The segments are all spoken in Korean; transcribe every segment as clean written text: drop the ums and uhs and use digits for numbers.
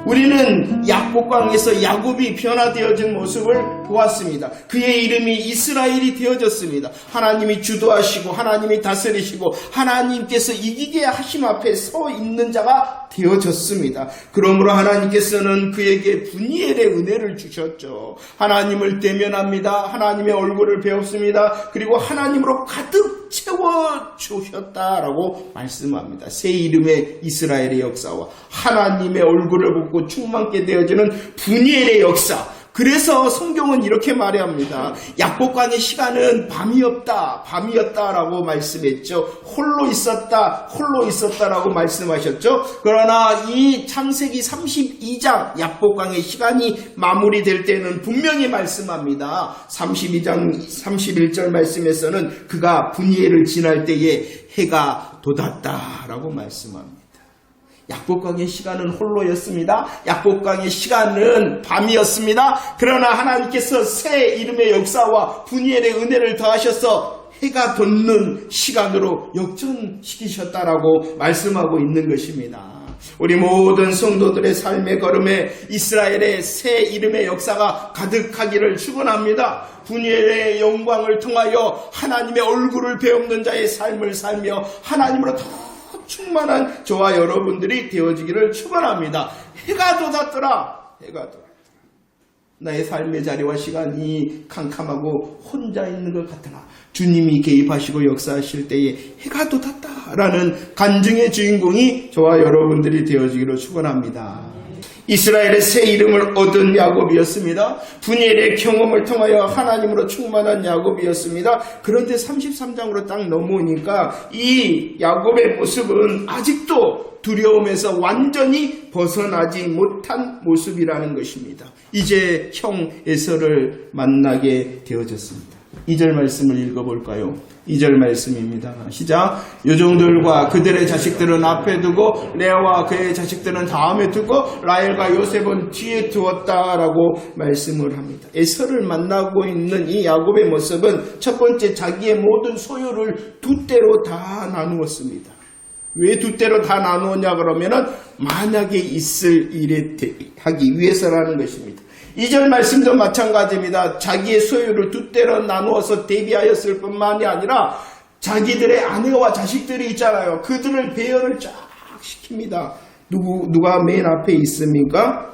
우리는 야복강에서 야곱이 변화되어진 모습을 보았습니다. 그의 이름이 이스라엘이 되어졌습니다. 하나님이 주도하시고 하나님이 다스리시고 하나님께서 이기게 하심 앞에 서 있는 자가 되어졌습니다. 그러므로 하나님께서는 그에게 분이엘의 은혜를 주셨죠. 하나님을 대면합니다. 하나님의 얼굴을 배웠습니다. 그리고 하나님으로 가득 채워주셨다라고 말씀합니다. 새 이름의 이스라엘의 역사와 하나님의 얼굴을 보고 충만케 되어지는 분이엘의 역사. 그래서 성경은 이렇게 말합니다. 야복강의 시간은 밤이었다라고 말씀했죠. 홀로 있었다라고 말씀하셨죠. 그러나 이 창세기 32장 야복강의 시간이 마무리될 때는 분명히 말씀합니다. 32장 31절 말씀에서는 그가 분이엘을 지날 때에 해가 돋았다라고 말씀합니다. 야복강의 시간은 홀로였습니다. 야복강의 시간은 밤이었습니다. 그러나 하나님께서 새 이름의 역사와 분이엘의 은혜를 더하셔서 해가 돋는 시간으로 역전시키셨다라고 말씀하고 있는 것입니다. 우리 모든 성도들의 삶의 걸음에 이스라엘의 새 이름의 역사가 가득하기를 축원합니다. 분이엘의 영광을 통하여 하나님의 얼굴을 배우는 자의 삶을 살며 하나님으로 더 충만한 저와 여러분들이 되어지기를 축원합니다. 해가 돋았더라. 나의 삶의 자리와 시간이 캄캄하고 혼자 있는 것 같으나 주님이 개입하시고 역사하실 때에 해가 돋았다라는 간증의 주인공이 저와 여러분들이 되어지기를 축원합니다. 이스라엘의 새 이름을 얻은 야곱이었습니다. 분이엘의 경험을 통하여 하나님으로 충만한 야곱이었습니다. 그런데 33장으로 딱 넘어오니까 이 야곱의 모습은 아직도 두려움에서 완전히 벗어나지 못한 모습이라는 것입니다. 이제 형 에서를 만나게 되어졌습니다. 2절 말씀을 읽어볼까요? 2절 말씀입니다. 시작. 요종들과 그들의 자식들은 앞에 두고 레아와 그의 자식들은 다음에 두고 라헬과 요셉은 뒤에 두었다라고 말씀을 합니다. 에서를 만나고 있는 이 야곱의 모습은 첫 번째 자기의 모든 소유를 두 대로 다 나누었습니다. 왜 두 대로 다 나누었냐 그러면은 만약에 있을 일에 하기 위해서라는 것입니다. 2절 말씀도 마찬가지입니다. 자기의 소유를 두 대로 나누어서 대비하였을 뿐만이 아니라 자기들의 아내와 자식들이 있잖아요. 그들을 배열을 쫙 시킵니다. 누가 맨 앞에 있습니까?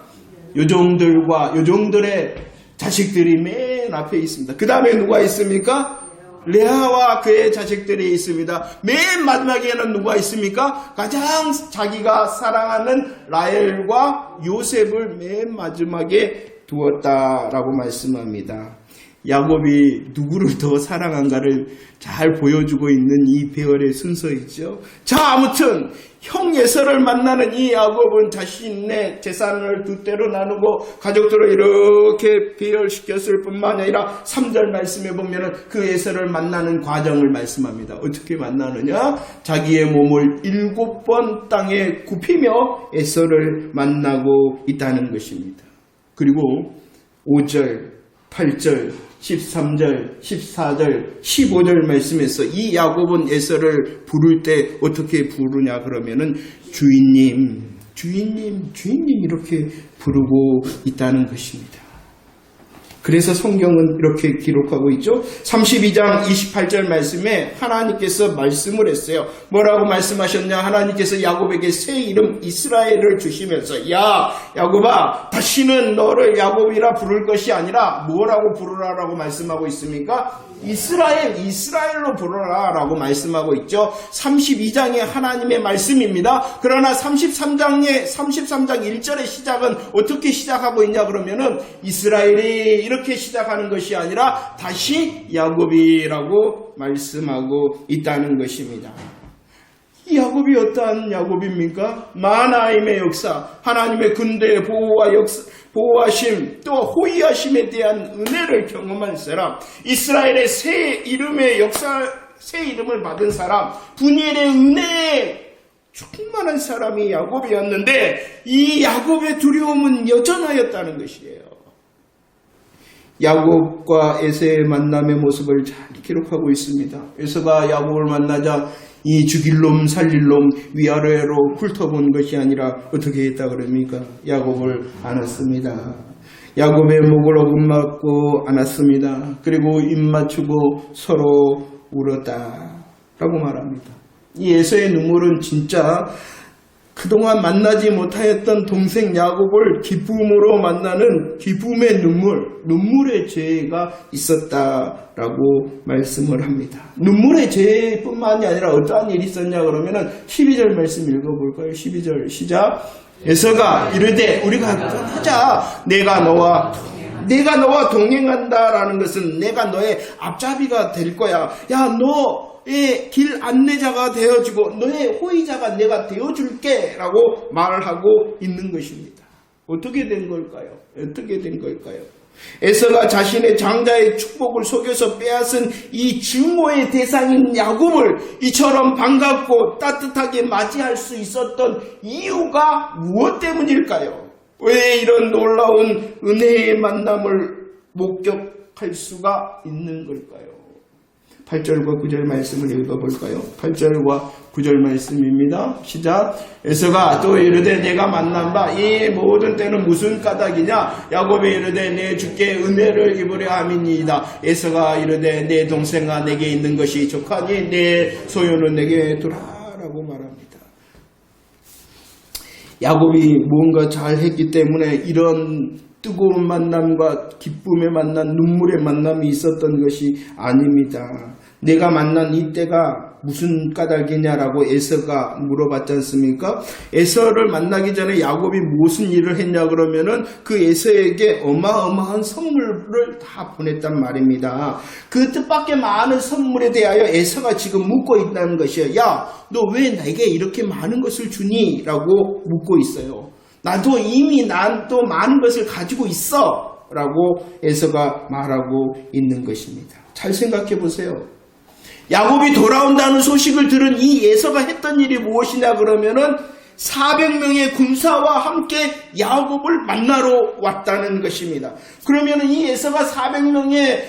요종들의 자식들이 맨 앞에 있습니다. 그 다음에 누가 있습니까? 레아와 그의 자식들이 있습니다. 맨 마지막에는 누가 있습니까? 가장 자기가 사랑하는 라헬과 요셉을 맨 마지막에 두었다라고 말씀합니다. 야곱이 누구를 더 사랑한가를 잘 보여주고 있는 이 배열의 순서이죠. 자, 아무튼 형 에서를 만나는 이 야곱은 자신의 재산을 두 대로 나누고 가족들을 이렇게 배열시켰을 뿐만 아니라 3절 말씀에 보면은 그 에서를 만나는 과정을 말씀합니다. 어떻게 만나느냐? 자기의 몸을 7번 땅에 굽히며 에서를 만나고 있다는 것입니다. 그리고 5절, 8절, 13절, 14절, 15절 말씀에서 이 야곱은 에서를 부를 때 어떻게 부르냐 그러면은 주인님 이렇게 부르고 있다는 것입니다. 그래서 성경은 이렇게 기록하고 있죠. 32장 28절 말씀에 하나님께서 말씀을 했어요. 뭐라고 말씀하셨냐? 하나님께서 야곱에게 새 이름 이스라엘을 주시면서 야 야곱아 다시는 너를 야곱이라 부를 것이 아니라 뭐라고 부르라라고 말씀하고 있습니까? 이스라엘로 부르라라고 말씀하고 있죠. 32장의 하나님의 말씀입니다. 그러나 33장 1절의 시작은 어떻게 시작하고 있냐 그러면은 이스라엘이 이렇게 시작하는 것이 아니라 다시 야곱이라고 말씀하고 있다는 것입니다. 이 야곱이 어떠한 야곱입니까? 마나임의 역사, 하나님의 군대의 보호하심, 또 호위하심에 대한 은혜를 경험한 사람, 이스라엘의 새 이름의 역사, 새 이름을 받은 사람, 분이엘의 은혜에 충만한 사람이 야곱이었는데 이 야곱의 두려움은 여전하였다는 것이에요. 야곱과 에서의 만남의 모습을 잘 기록하고 있습니다. 에서가 야곱을 만나자 이 죽일 놈 살릴 놈 위아래로 훑어본 것이 아니라 어떻게 했다 그럽니까? 야곱을 안았습니다. 야곱의 목을 어긋맞고 안았습니다. 그리고 입 맞추고 서로 울었다 라고 말합니다. 이 에서의 눈물은 진짜 그동안 만나지 못하였던 동생 야곱을 기쁨으로 만나는 기쁨의 눈물의 죄가 있었다라고 말씀을 합니다. 눈물의 죄뿐만이 아니라 어떠한 일이 있었냐 그러면은 12절 말씀 읽어볼까요? 12절 시작. 에서가 이르되 우리가 하자. 내가 너와 동행한다라는 것은 내가 너의 앞잡이가 될 거야. 야, 너의 길 안내자가 되어주고 너의 호의자가 내가 되어줄게 라고 말을 하고 있는 것입니다. 어떻게 된 걸까요? 에서가 자신의 장자의 축복을 속여서 빼앗은 이 증오의 대상인 야곱을 이처럼 반갑고 따뜻하게 맞이할 수 있었던 이유가 무엇 때문일까요? 왜 이런 놀라운 은혜의 만남을 목격할 수가 있는 걸까요? 8절과 9절 말씀을 읽어볼까요? 8절과 9절 말씀입니다. 시작. 에서가 또 이르되 내가 만난 바 이 모든 때는 무슨 까닭이냐? 야곱이 이르되 내 주께 은혜를 입으려 함이니이다. 에서가 이르되 내 동생아 내게 있는 것이 족하니 내 소유는 내게 두라라고 말합니다. 야곱이 무언가 잘했기 때문에 이런 뜨거운 만남과 기쁨의 만남, 눈물의 만남이 있었던 것이 아닙니다. 내가 만난 이때가 무슨 까닭이냐라고 에서가 물어봤지 않습니까? 에서를 만나기 전에 야곱이 무슨 일을 했냐 그러면은 그 에서에게 어마어마한 선물을 다 보냈단 말입니다. 그 뜻밖의 많은 선물에 대하여 에서가 지금 묻고 있다는 것이에요. 야, 너 왜 내게 이렇게 많은 것을 주니? 라고 묻고 있어요. 나도 이미 난 또 많은 것을 가지고 있어 라고 에서가 말하고 있는 것입니다. 잘 생각해 보세요. 야곱이 돌아온다는 소식을 들은 이 에서가 했던 일이 무엇이냐 그러면은 400명의 군사와 함께 야곱을 만나러 왔다는 것입니다. 그러면은 이 에서가 400명의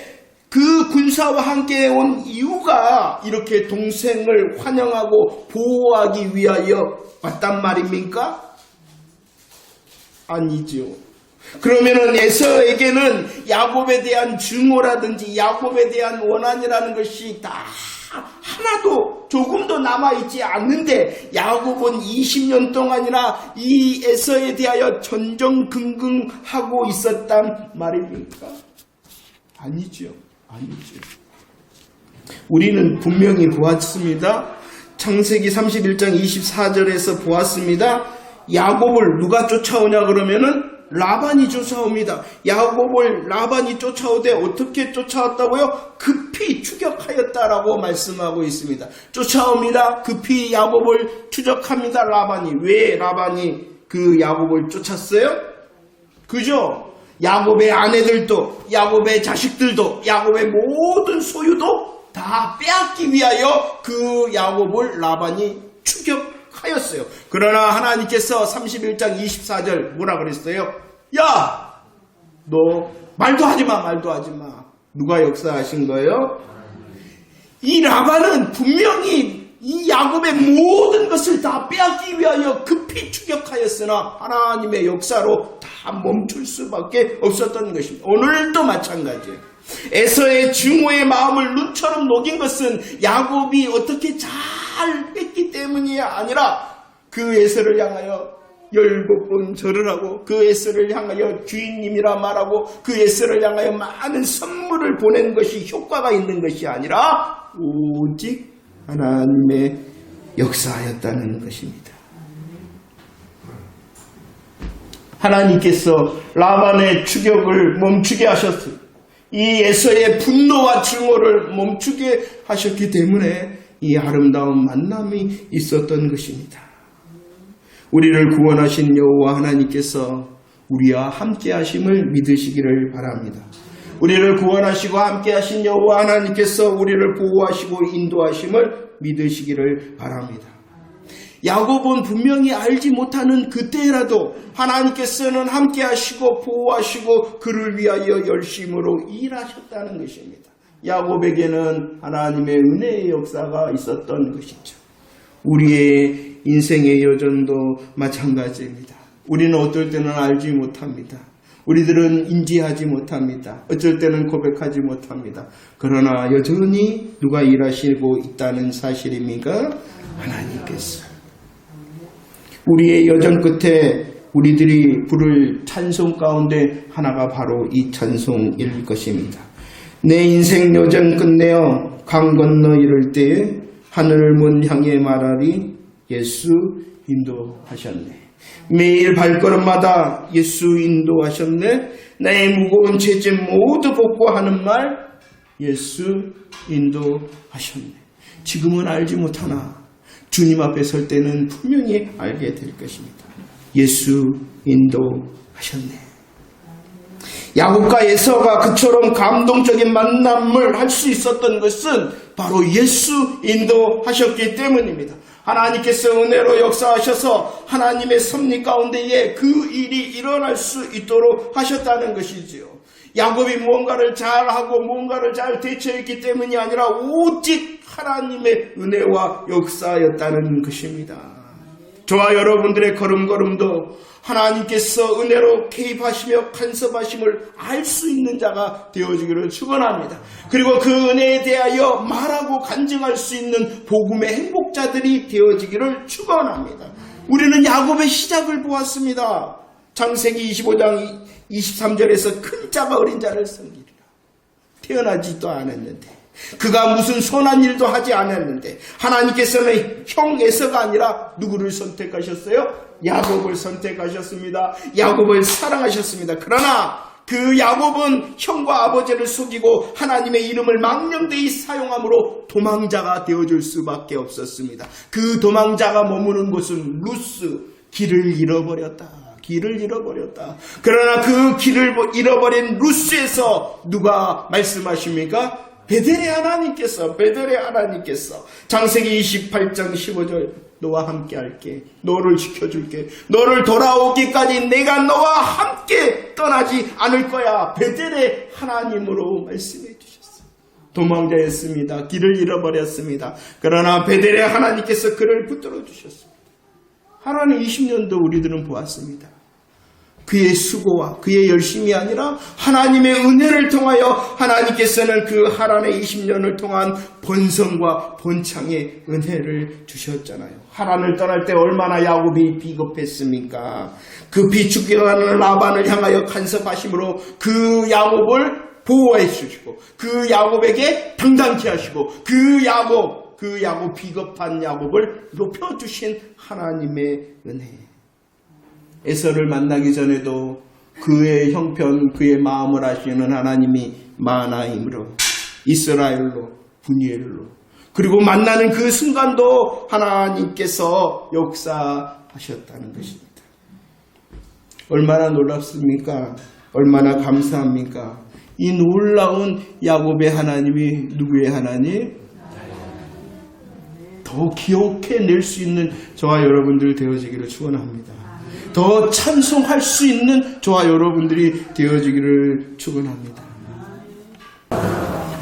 그 군사와 함께 온 이유가 이렇게 동생을 환영하고 보호하기 위하여 왔단 말입니까? 아니죠. 그러면은 에서에게는 야곱에 대한 증오라든지 야곱에 대한 원한이라는 것이 다 하나도 조금도 남아있지 않는데 야곱은 20년 동안이나 이 에서에 대하여 전전긍긍하고 있었단 말입니까? 아니죠. 우리는 분명히 보았습니다. 창세기 31장 24절에서 보았습니다. 야곱을 누가 쫓아오냐 그러면은 라반이 쫓아옵니다. 야곱을 라반이 쫓아오되 어떻게 쫓아왔다고요? 급히 추격하였다라고 말씀하고 있습니다. 쫓아옵니다. 급히 야곱을 추적합니다. 라반이. 왜 라반이 그 야곱을 쫓았어요? 그죠? 야곱의 아내들도 야곱의 자식들도 야곱의 모든 소유도 다 빼앗기 위하여 그 야곱을 라반이 추격하였어요. 그러나 하나님께서 31장 24절 뭐라 그랬어요? 야! 너 말도 하지 마. 누가 역사하신 거예요? 이 라반은 분명히 이 야곱의 모든 것을 다 빼앗기 위하여 급히 추격하였으나 하나님의 역사로 다 멈출 수밖에 없었던 것입니다. 오늘도 마찬가지예요. 에서의 증오의 마음을 눈처럼 녹인 것은 야곱이 어떻게 잘 했기 때문이 아니라 그 에서를 향하여 17번 절을 하고 그 에서를 향하여 주인님이라 말하고 그 에서를 향하여 많은 선물을 보낸 것이 효과가 있는 것이 아니라 오직 하나님의 역사였다는 것입니다. 하나님께서 라반의 추격을 멈추게 하셨어요. 이 에서의 분노와 증오를 멈추게 하셨기 때문에 이 아름다운 만남이 있었던 것입니다. 우리를 구원하신 여호와 하나님께서 우리와 함께 하심을 믿으시기를 바랍니다. 우리를 구원하시고 함께 하신 여호와 하나님께서 우리를 보호하시고 인도하심을 믿으시기를 바랍니다. 야곱은 분명히 알지 못하는 그때라도 하나님께서는 함께 하시고 보호하시고 그를 위하여 열심으로 일하셨다는 것입니다. 야곱에게는 하나님의 은혜의 역사가 있었던 것이죠. 우리의 인생의 여정도 마찬가지입니다. 우리는 어떨 때는 알지 못합니다. 우리들은 인지하지 못합니다. 어쩔 때는 고백하지 못합니다. 그러나 여전히 누가 일하시고 있다는 사실입니까? 하나님께서. 우리의 여정 끝에 우리들이 부를 찬송 가운데 하나가 바로 이 찬송일 것입니다. 내 인생 여정 끝내어 강 건너 이를 때에 하늘 문 향해 말하리 예수 인도하셨네. 매일 발걸음마다 예수 인도하셨네. 나의 무거운 죄짐 모두 벗고 하는 말 예수 인도하셨네. 지금은 알지 못하나 주님 앞에 설 때는 분명히 알게 될 것입니다. 예수 인도하셨네. 야곱과 에서가 그처럼 감동적인 만남을 할 수 있었던 것은 바로 예수 인도하셨기 때문입니다. 하나님께서 은혜로 역사하셔서 하나님의 섭리 가운데에 그 일이 일어날 수 있도록 하셨다는 것이지요. 야곱이 무언가를 잘하고 무언가를 잘 대처했기 때문이 아니라 오직 하나님의 은혜와 역사였다는 것입니다. 저와 여러분들의 걸음걸음도 하나님께서 은혜로 개입하시며 간섭하심을 알 수 있는 자가 되어지기를 축원합니다. 그리고 그 은혜에 대하여 말하고 간증할 수 있는 복음의 행복자들이 되어지기를 축원합니다. 우리는 야곱의 시작을 보았습니다. 창세기 25장 23절에서 큰 자가 어린 자를 섬기리라. 태어나지도 않았는데 그가 무슨 선한 일도 하지 않았는데 하나님께서는 형 에서가 아니라 누구를 선택하셨어요? 야곱을 선택하셨습니다. 야곱을 사랑하셨습니다. 그러나 그 야곱은 형과 아버지를 속이고 하나님의 이름을 망령되이 사용함으로 도망자가 되어줄 수밖에 없었습니다. 그 도망자가 머무는 곳은 루스, 길을 잃어버렸다. 길을 잃어버렸다. 그러나 그 길을 잃어버린 루스에서 누가 말씀하십니까? 베델의 하나님께서 창세기 28장 15절 너와 함께 할게. 너를 지켜줄게. 너를 돌아오기까지 내가 너와 함께 떠나지 않을 거야. 베델의 하나님으로 말씀해 주셨어요. 도망자였습니다. 길을 잃어버렸습니다. 그러나 베델의 하나님께서 그를 붙들어 주셨습니다. 하나님 20년도 우리들은 보았습니다. 그의 수고와 그의 열심이 아니라 하나님의 은혜를 통하여 하나님께서는 그 하란의 20년을 통한 번성과 번창의 은혜를 주셨잖아요. 하란을 떠날 때 얼마나 야곱이 비겁했습니까? 그 비축기가는 라반을 향하여 간섭하심으로 그 야곱을 보호해 주시고 그 야곱에게 당당케 하시고 그 야곱 비겁한 야곱을 높여주신 하나님의 은혜. 에서를 만나기 전에도 그의 형편, 그의 마음을 아시는 하나님이 마나임으로, 이스라엘로, 분이엘로, 그리고 만나는 그 순간도 하나님께서 역사하셨다는 것입니다. 얼마나 놀랍습니까? 얼마나 감사합니까? 이 놀라운 야곱의 하나님이 누구의 하나님? 더 기억해낼 수 있는 저와 여러분들 되어지기를 축원합니다. 더 찬송할 수 있는 저와 여러분들이 되어지기를 축원합니다.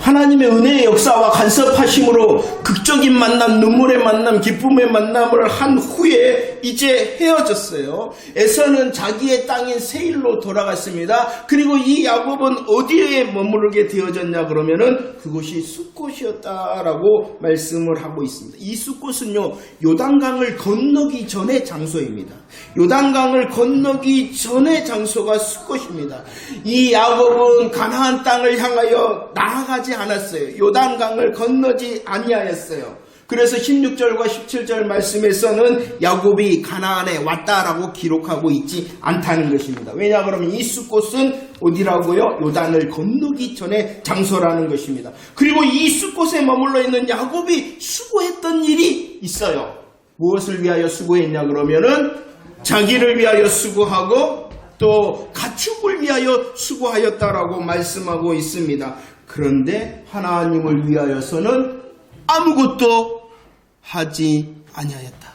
하나님의 은혜의 역사와 간섭하심으로 극적인 만남, 눈물의 만남, 기쁨의 만남을 한 후에 이제 헤어졌어요. 에서는 자기의 땅인 세일로 돌아갔습니다. 그리고 이 야곱은 어디에 머무르게 되어졌냐 그러면은 그곳이 숫곳이었다라고 말씀을 하고 있습니다. 이 숫곳은요, 요단강을 건너기 전의 장소입니다. 요단강을 건너기 전의 장소가 숫곳입니다. 이 야곱은 가나안 땅을 향하여 나아가지 않았어요. 요단강을 건너지 아니하였어요. 그래서 16절과 17절 말씀에서는 야곱이 가나안에 왔다라고 기록하고 있지 않다는 것입니다. 왜냐 그러면 이 숫곳은 어디라고요? 요단을 건너기 전에 장소라는 것입니다. 그리고 이 숫곳에 머물러 있는 야곱이 수고했던 일이 있어요. 무엇을 위하여 수고했냐 그러면은 자기를 위하여 수고하고 또 가축을 위하여 수고하였다라고 말씀하고 있습니다. 그런데 하나님을 위하여서는 아무것도 하지 아니하였다.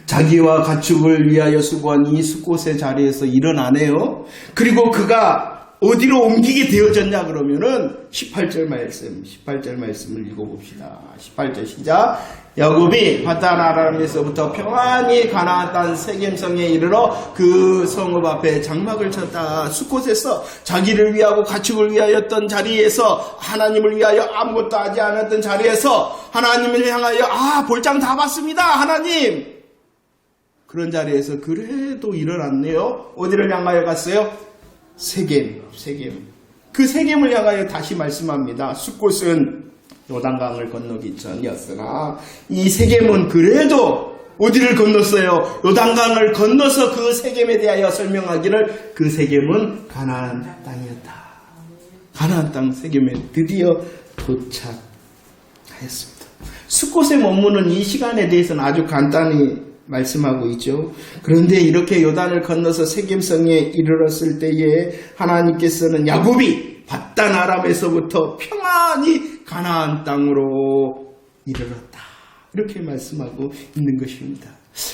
자기와 가축을 위하여 수고한 이 숫곳의 자리에서 일어나네요. 그리고 그가 어디로 옮기게 되어졌냐 그러면은 18절 말씀을 읽어봅시다. 18절 시작. 야곱이 파단 아람에서부터 평안히 가나안 땅 세겜성에 이르러 그 성읍 앞에 장막을 쳤다. 숫곳에서 자기를 위하고 가축을 위하였던 자리에서, 하나님을 위하여 아무것도 하지 않았던 자리에서 하나님을 향하여 볼장 다 봤습니다 하나님, 그런 자리에서 그래도 일어났네요. 어디를 향하여 갔어요? 세겜. 그 세겜을 향하여 다시 말씀합니다. 숫곳은 요단강을 건너기 전이었으나 이 세겜은 그래도 어디를 건넜어요? 요단강을 건너서 그 세겜에 대하여 설명하기를 그 세겜은 가나안 땅이었다. 가나안 땅 세겜에 드디어 도착하였습니다. 숫곳에 머무는 이 시간에 대해서는 아주 간단히 말씀하고 있죠. 그런데 이렇게 요단을 건너서 세겜성에 이르렀을 때에 하나님께서는 야곱이 밧단 아람에서부터 평안히 가나안 땅으로 이르렀다, 이렇게 말씀하고 있는 것입니다.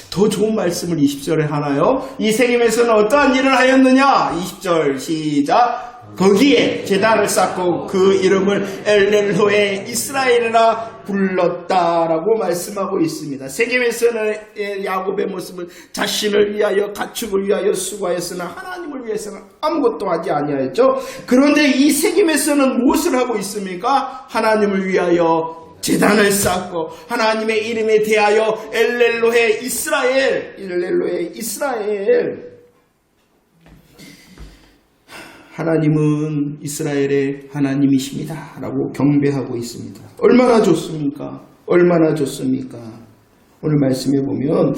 더 좋은 말씀을 20절에 하나요? 이 세겜에서는 어떠한 일을 하였느냐? 20절 시작. 거기에 제단을 쌓고 그 이름을 엘렐로에 이스라엘이라 불렀다라고 말씀하고 있습니다. 세겜에서는 야곱의 모습은 자신을 위하여 가축을 위하여 수고하였으나 하나님을 위해서는 아무것도 하지 아니하였죠. 그런데 이 세겜에서는 무엇을 하고 있습니까? 하나님을 위하여 제단을 쌓고 하나님의 이름에 대하여 엘렐로에 이스라엘, 하나님은 이스라엘의 하나님이십니다 라고 경배하고 있습니다. 얼마나 좋습니까? 오늘 말씀해 보면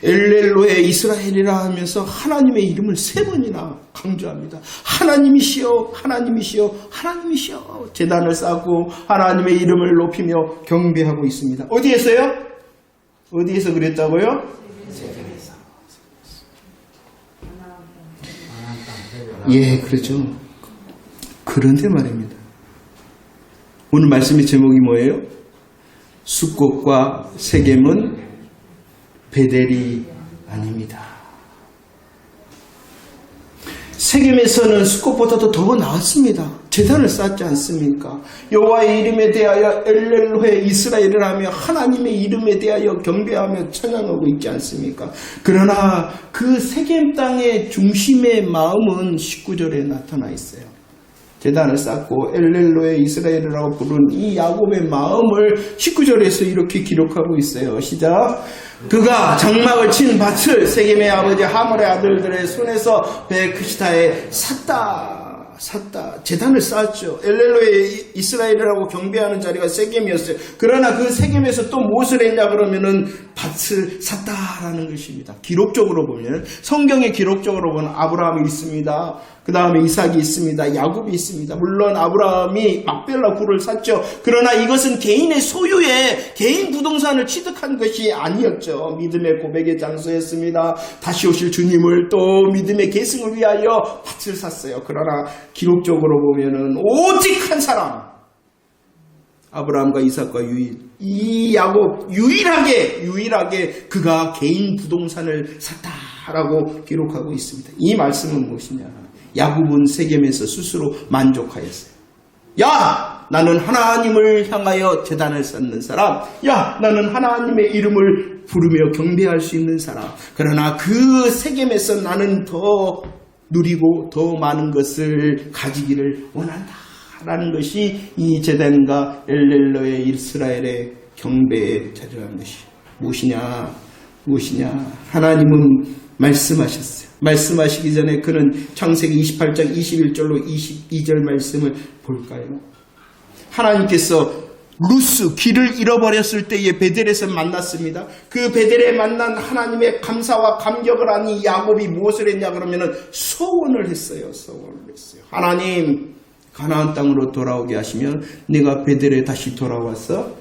엘렐로에 이스라엘이라 하면서 하나님의 이름을 3번이나 강조합니다. 하나님이시여, 제단을 쌓고 하나님의 이름을 높이며 경배하고 있습니다. 어디에서요? 어디에서 그랬다고요? 예, 그렇죠. 그런데 말입니다. 오늘 말씀의 제목이 뭐예요? 숫곳과 세겜은 베델이 아닙니다. 세겜에서는 숫곳보다도 더 나았습니다. 제단을 쌓지 않습니까? 여호와의 이름에 대하여 엘렐로에 이스라엘을 하며 하나님의 이름에 대하여 경배하며 찬양하고 있지 않습니까? 그러나 그 세겜 땅의 중심의 마음은 19절에 나타나 있어요. 제단을 쌓고 엘렐로에 이스라엘이라고 부른 이 야곱의 마음을 19절에서 이렇게 기록하고 있어요. 시작. 그가 장막을 친 밭을 세겜의 아버지 하몰의 아들들의 손에서 베크시타에 샀다. 제단을 쌓았죠. 엘렐로에 이스라엘이라고 경배하는 자리가 세겜이었어요. 그러나 그 세겜에서 또 무엇을 했냐 그러면은 밭을 샀다라는 것입니다. 기록적으로 보면, 성경의 기록적으로 보면 아브라함이 있습니다. 그 다음에 이삭이 있습니다. 야곱이 있습니다. 물론 아브라함이 막벨라 굴을 샀죠. 그러나 이것은 개인의 소유의 개인 부동산을 취득한 것이 아니었죠. 믿음의 고백의 장소였습니다. 다시 오실 주님을 또 믿음의 계승을 위하여 밭을 샀어요. 그러나 기록적으로 보면은 오직 한 사람, 아브라함과 이삭과 이 야곱 유일하게 그가 개인 부동산을 샀다라고 기록하고 있습니다. 이 말씀은 무엇이냐? 야곱은 세겜에서 스스로 만족하였어요. 야, 나는 하나님을 향하여 제단을 쌓는 사람. 야, 나는 하나님의 이름을 부르며 경배할 수 있는 사람. 그러나 그 세겜에서 나는 더 누리고 더 많은 것을 가지기를 원한다 라는 것이 이 제단과 엘렐로의 이스라엘의 경배의 자리라는 것이 무엇이냐? 하나님은 말씀하셨어요. 말씀하시기 전에 그는 창세기 28장 21절로 22절 말씀을 볼까요? 하나님께서 루스 길을 잃어버렸을 때에 베델에서 만났습니다. 그 베델에 만난 하나님의 감사와 감격을 하니 야곱이 무엇을 했냐 그러면은 소원을 했어요. 하나님, 가나안 땅으로 돌아오게 하시면 내가 베델에 다시 돌아와서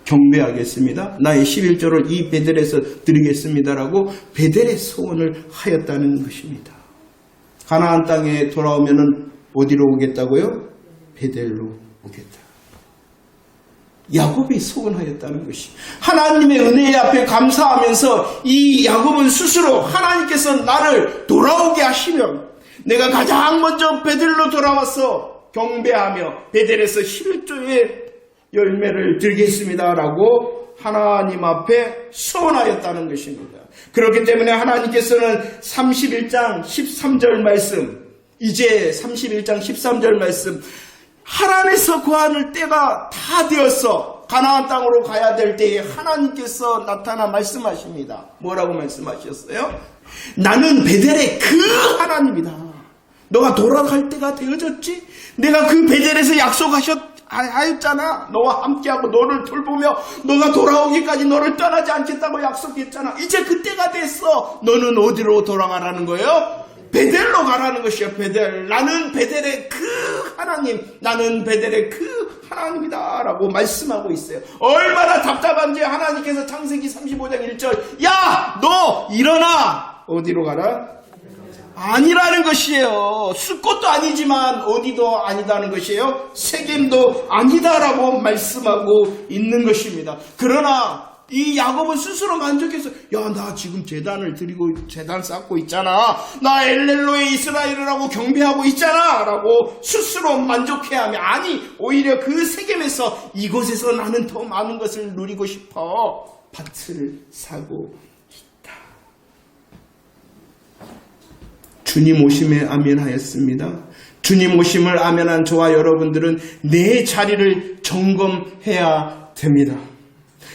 경배하겠습니다. 나의 11조를 이 베델에서 드리겠습니다라고 베델의 소원을 하였다는 것입니다. 가나안 땅에 돌아오면은 어디로 오겠다고요? 베델로 오겠다. 야곱이 소원하였다는 것이 하나님의 은혜 앞에 감사하면서 이 야곱은 스스로 하나님께서 나를 돌아오게 하시면 내가 가장 먼저 베델로 돌아와서 경배하며 베델에서 11조의 열매를 들겠습니다라고 하나님 앞에 소원하였다는 것입니다. 그렇기 때문에 하나님께서는 31장 13절 말씀, 이제 31장 13절 말씀, 하란에서 거하는 때가 다 되었어. 가나안 땅으로 가야 될 때에 하나님께서 나타나 말씀하십니다. 뭐라고 말씀하셨어요? 나는 베델의 그 하나님이다. 너가 돌아갈 때가 되어졌지? 내가 그 베델에서 약속하였잖아. 너와 함께하고 너를 돌보며 너가 돌아오기까지 너를 떠나지 않겠다고 약속했잖아. 이제 그때가 됐어. 너는 어디로 돌아가라는 거예요? 베델로 가라는 것이요. 베델. 나는 베델의 그 하나님, 나는 베델의 그 하나님이다 라고 말씀하고 있어요. 얼마나 답답한지 하나님께서 창세기 35장 1절 야! 너 일어나! 어디로 가라? 아니라는 것이에요. 숫곳도 아니지만 어디도 아니다는 것이에요. 세겜도 아니다라고 말씀하고 있는 것입니다. 그러나 이 야곱은 스스로 만족해서 야, 나 지금 제단을 드리고 제단 쌓고 있잖아. 나 엘렐로의 이스라엘이라고 경배하고 있잖아 라고 스스로 만족해하며 아니 오히려 그 세겜에서 이곳에서 나는 더 많은 것을 누리고 싶어 밭을 사고 있다. 주님 오심에 아멘하였습니다. 주님 오심을 아멘한 저와 여러분들은 내 자리를 점검해야 됩니다.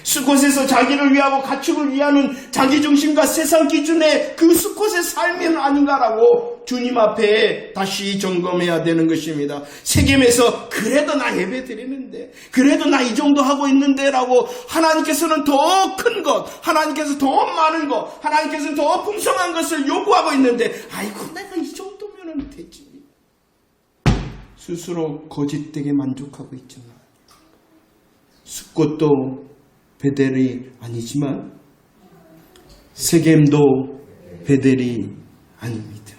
수곳에서 자기를 위하고 가축을 위하는 자기중심과 세상 기준의 그 수곳의 삶은 아닌가라고 주님 앞에 다시 점검해야 되는 것입니다. 세겜에서 그래도 나 예배 드리는데 그래도 나 이 정도 하고 있는데 라고 하나님께서는 더 큰 것, 하나님께서 더 많은 것, 하나님께서는 더 풍성한 것을 요구하고 있는데 아이고 내가 이 정도면 되지. 스스로 거짓되게 만족하고 있잖아. 수꽃도 베델이 아니지만 세겜도 베델이 아닙니다.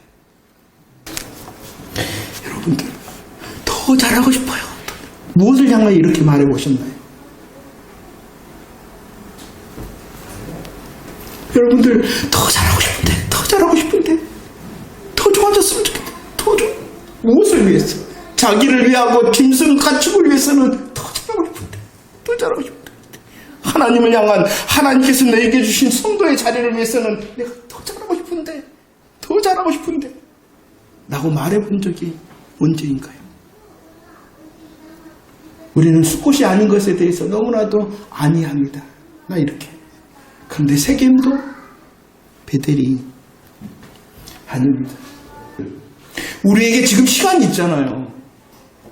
여러분들 더 잘하고 싶어요. 무엇을 향하여 이렇게 말해보셨나요? 여러분들 더 잘하고 싶은데 더 잘하고 싶은데 더 좋아졌으면 좋겠다. 더 좋아. 무엇을 위해서? 자기를 위하고 짐승 가축을 위해서는 더 잘하고 싶은데 더 잘하고 싶은데 하나님을 향한 하나님께서 내게 주신 성도의 자리를 위해서는 내가 더 잘하고 싶은데 더 잘하고 싶은데 라고 말해본 적이 언제인가요? 우리는 수꽃이 아닌 것에 대해서 너무나도 안이합니다. 나 이렇게. 그런데 세겜도 베델이 아닙니다. 우리에게 지금 시간이 있잖아요.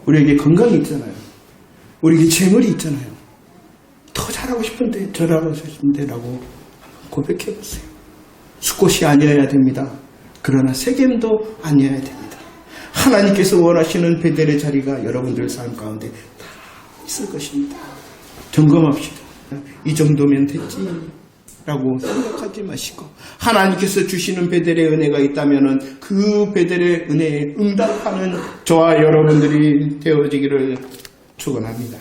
우리에게 건강이 있잖아요. 우리에게 재물이 있잖아요. 더 잘하고 싶은데 저하고 싶은데 라고 고백해보세요. 수꽃이 아니어야 됩니다. 그러나 세겜도 아니어야 됩니다. 하나님께서 원하시는 베델의 자리가 여러분들 삶 가운데 다 있을 것입니다. 점검합시다. 이 정도면 됐지 라고 생각하지 마시고 하나님께서 주시는 베델의 은혜가 있다면 그 베델의 은혜에 응답하는 저와 여러분들이 되어지기를 축원합니다.